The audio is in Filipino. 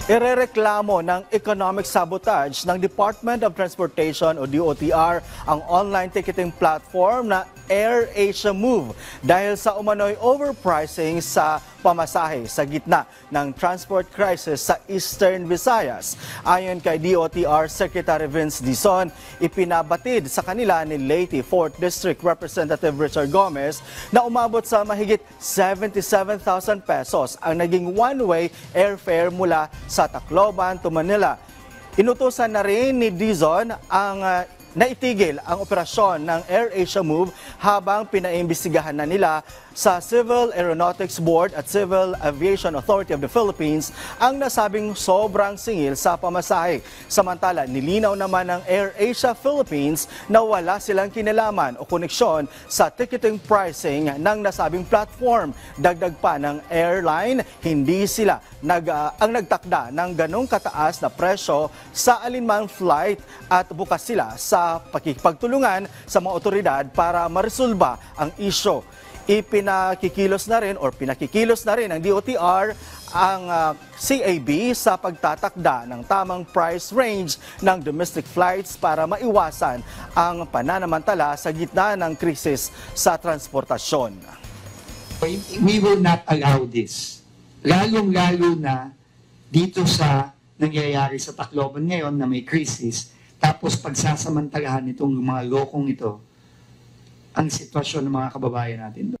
Irereklamo ng economic sabotage ng Department of Transportation o DOTR ang online ticketing platform na AirAsia Move dahil sa umano'y overpricing sa pamasahe sa gitna ng transport crisis sa Eastern Visayas. Ayon kay DOTR Secretary Vince Dizon, ipinabatid sa kanila ni Leyte 4th District Representative Richard Gomez na umabot sa mahigit 77,000 pesos ang naging one-way airfare mula sa Tacloban to Manila. Inutusan na rin ni Dizon ang naitigil ang operasyon ng AirAsia Move habang pinaimbestigahan na nila sa Civil Aeronautics Board at Civil Aviation Authority of the Philippines ang nasabing sobrang singil sa pamasahe. Samantala, nilinaw naman ng AirAsia Philippines na wala silang kinalaman o koneksyon sa ticketing pricing ng nasabing platform. Dagdag pa ng airline, hindi sila ang nagtakda ng ganong kataas na presyo sa alinmang flight at bukas sila sa pakikipagtulungan sa mga otoridad para maresolba ang isyu. Pinakikilos na rin ng DOTR ang CAB sa pagtatakda ng tamang price range ng domestic flights para maiwasan ang pananamantala sa gitna ng krisis sa transportasyon. We will not allow this. Lalong-lalo na dito sa nangyayari sa Tacloban ngayon na may krisis, tapos pagsasamantalahan itong mga lokong ito ang sitwasyon ng mga kababayan natin.